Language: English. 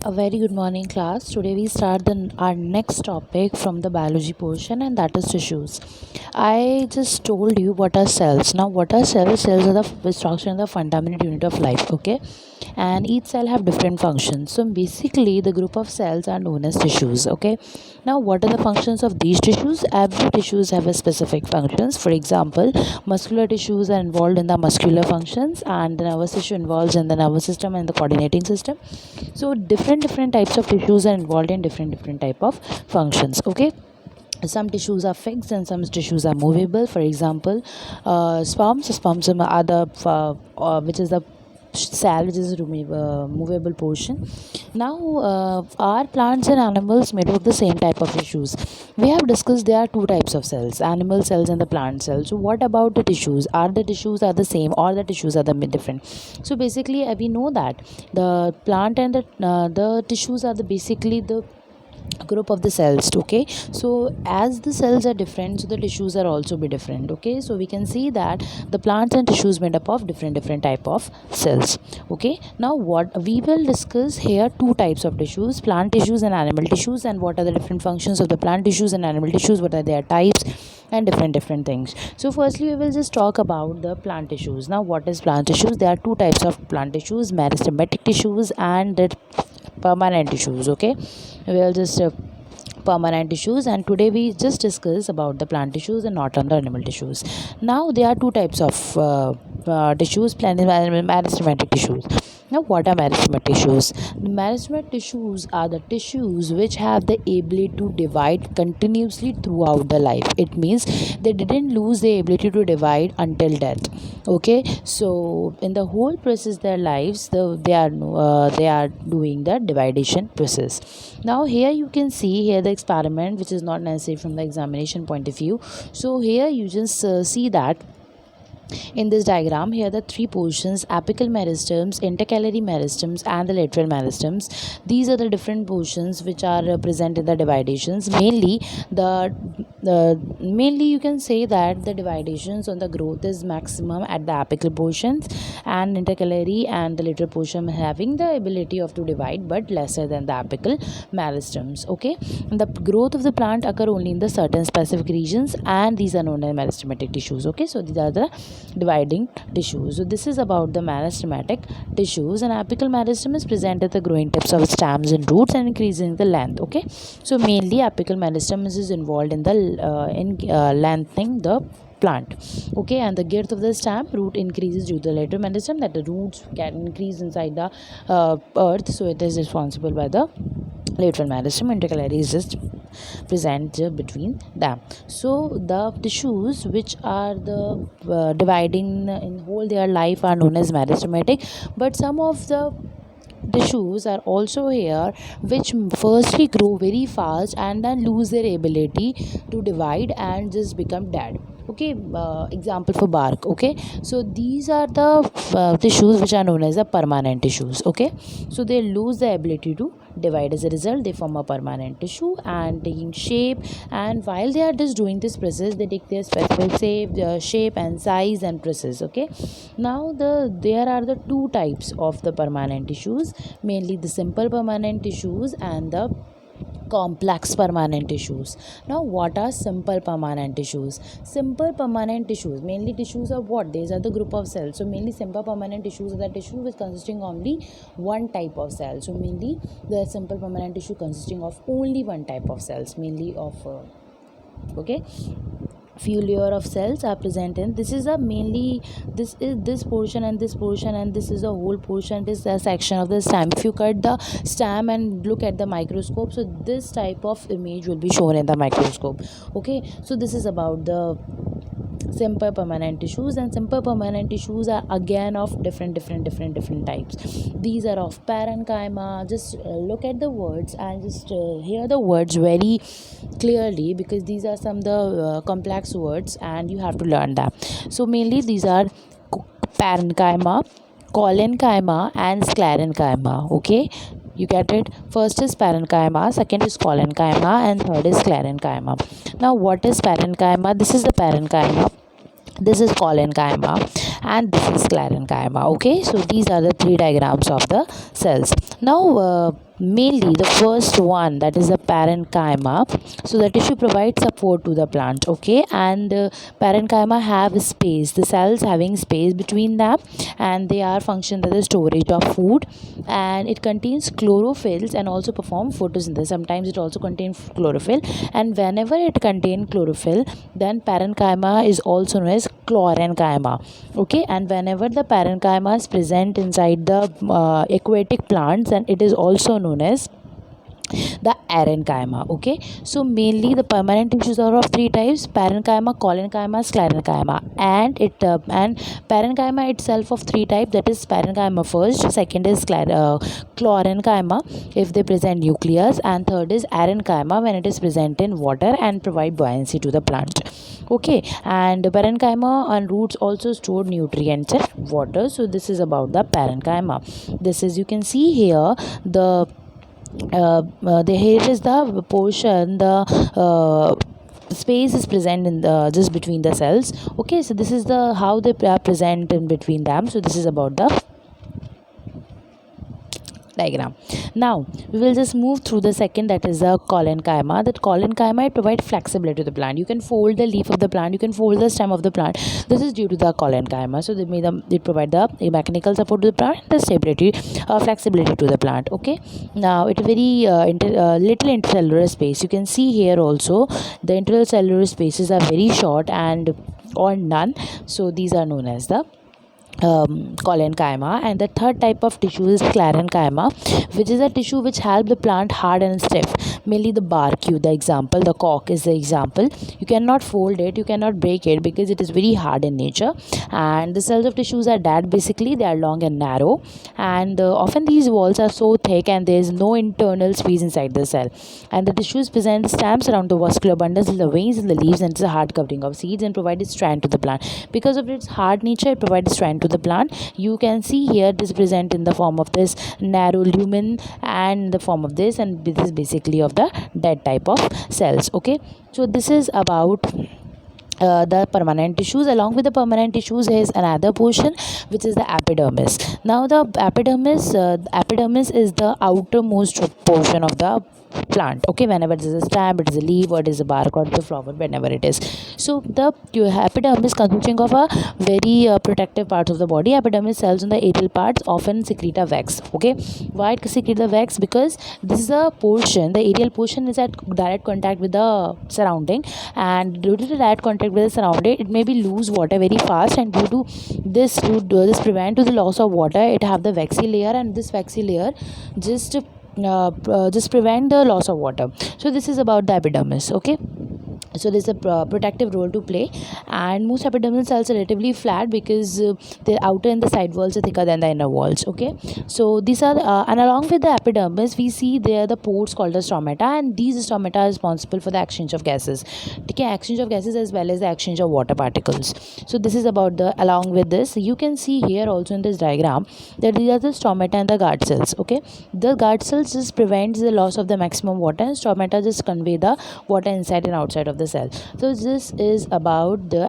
A very good morning, class. Today we start our next topic from the biology portion, and that is tissues. I just told you what are cells. Now, what are cells? Cells are the structure and the fundamental unit of life. Okay, and each cell have different functions. So basically, the group of cells are known as tissues. Okay, now what are the functions of these tissues? Every tissues have a specific functions. For example, muscular tissues are involved in the muscular functions, and the nervous tissue involves in the nervous system and the coordinating system. So different types of tissues are involved in different type of functions. Okay, some tissues are fixed and some tissues are movable. For example, sperms are the which is the cell which is movable portion. Now, are plants and animals made of the same type of tissues? We have discussed there are two types of cells, animal cells and the plant cells. So what about the tissues? Are the tissues are the same or the tissues are the different? So basically, we know that the plant and the tissues are the basically the group of the cells. Okay, so as the cells are different, so the tissues are also be different. Okay, so we can see that the plants and tissues made up of different type of cells. Okay, now what we will discuss here, two types of tissues, plant tissues and animal tissues, and what are the different functions of the plant tissues and animal tissues, what are their types and different things. So firstly we will just talk about the plant tissues. Now, what is plant tissues? There are two types of plant tissues, meristematic tissues and the permanent tissues. Okay, we'll just permanent tissues, and today we just discuss about the plant tissues and not on the animal tissues. Now there are two types of tissues, plant and meristematic tissues. Now, what are meristematic tissues? The meristematic tissues are the tissues which have the ability to divide continuously throughout the life. It means they didn't lose the ability to divide until death. Okay, so in the whole process their lives, they are doing the dividation process. Now here you can see here the experiment, which is not necessary from the examination point of view. So here you just see that in this diagram, here the three portions: apical meristems, intercalary meristems, and the lateral meristems. These are the different portions which are present in the dividations. Mainly you can say that the dividations on the growth is maximum at the apical portions, and intercalary and the lateral portion having the ability of to divide but lesser than the apical meristems. Okay, and the growth of the plant occur only in the certain specific regions, and these are known as meristematic tissues. Okay, so these are the dividing tissues. So this is about the meristematic tissues, and apical meristem is present at the growing tips of stems and roots and increasing the length. Okay, so mainly apical meristem is involved in the lengthening the plant. Okay, and the girth of the stem root increases due to the lateral meristem, that the roots can increase inside the earth, so it is responsible by the lateral meristem. Intercalary is just present between them. So the tissues which are the dividing in whole their life are known as meristematic, but some of the tissues are also here which firstly grow very fast and then lose their ability to divide and just become dead. Okay, example for bark. Okay, so these are the tissues which are known as the permanent tissues. Okay, so they lose the ability to divide. As a result, they form a permanent tissue and taking shape, and while they are just doing this process, they take their specific shape and size and process. Okay, now there are the two types of the permanent tissues, mainly the simple permanent tissues and the complex permanent tissues. Now, what are simple permanent tissues? Simple permanent tissues, mainly tissues of what? These are the group of cells. So mainly simple permanent tissues are the tissue which consisting only one type of cell. So mainly the simple permanent tissue consisting of only one type of cells, mainly of okay, few layer of cells are present in this is a mainly this is this portion and this portion, and this is a whole portion. This is a section of the stem. If you cut the stem and look at the microscope, so this type of image will be shown in the microscope. Okay, so this is about the simple permanent tissues, and simple permanent tissues are again of different types. These are of parenchyma. Just look at the words and just hear the words very clearly, because these are some the complex words and you have to learn them. So mainly these are parenchyma, collenchyma and sclerenchyma. Okay, you get it? First is parenchyma, second is collenchyma, and third is sclerenchyma. Now, what is parenchyma? This is the parenchyma, this is collenchyma, and this is sclerenchyma. Okay, so these are the three diagrams of the cells. Now, Mainly the first one, that is the parenchyma. So the tissue provides support to the plant, okay, and parenchyma have space, the cells having space between them, and they are function as the storage of food, and it contains chlorophylls and also perform photosynthesis. Sometimes it also contains chlorophyll, and whenever it contains chlorophyll, then parenchyma is also known as chlorenchyma, okay. And whenever the parenchyma is present inside the aquatic plants, and it is also known as the parenchyma, okay. So mainly the permanent tissues are of three types: parenchyma, collenchyma, sclerenchyma, and parenchyma itself of three types, that is parenchyma first, second is chlorenchyma if they present nucleus, and third is arenchyma when it is present in water and provide buoyancy to the plant, okay. And parenchyma and roots also store nutrients in water. So this is about the parenchyma. This is, you can see here, the here is the portion, the space is present in the just between the cells, okay. So this is the how they are present in between them. So this is about the diagram. Now we will just move through the second, that is the collenchyma. That collenchyma, it provides flexibility to the plant. You can fold the leaf of the plant, you can fold the stem of the plant. This is due to the collenchyma. So they provide the mechanical support to the plant, the stability, flexibility to the plant, okay. Now it very little intercellular space. You can see here also the intercellular spaces are very short and or none. So these are known as the collenchyma. And the third type of tissue is sclerenchyma, which is a tissue which help the plant hard and stiff. Mainly the bark, the example, the cork is the example. You cannot fold it, you cannot break it, because it is very hard in nature. And the cells of tissues are dead, basically they are long and narrow, and often these walls are so thick and there is no internal space inside the cell. And the tissues present stamps around the vascular bundles in the veins and the leaves, and it's a hard covering of seeds and provided strand to the plant. Because of its hard nature, it provides strand to the plant. You can see here this present in the form of this narrow lumen and the form of this, and this is basically of the dead type of cells, okay. So this is about the permanent tissues. Along with the permanent tissues is another portion, which is the epidermis. Now the epidermis is the outermost portion of the plant, okay. Whenever it is a stem, it is a leaf, or it is a bark, or the flower, whenever it is. So the epidermis consisting of a very protective parts of the body. Epidermis cells on the aerial parts often secrete a wax, okay. Why it secrete the wax? Because this is a portion, the aerial portion is at direct contact with the surrounding, and due to the direct contact with the surrounding, it may be lose water very fast, and due to this prevent to the loss of water, it have the waxy layer, and this waxy layer just prevent the loss of water. So this is about the epidermis, okay. So there's a protective role to play, and most epidermal cells are relatively flat because the outer and the side walls are thicker than the inner walls, okay. So these are and along with the epidermis, we see there the pores called as stomata, and these stomata are responsible for the exchange of gases, okay, exchange of gases as well as the exchange of water particles. So this is about the, along with this, you can see here also in this diagram that these are the stomata and the guard cells, okay. The guard cells just prevents the loss of the maximum water, and stomata just convey the water inside and outside of the cell. So this is about the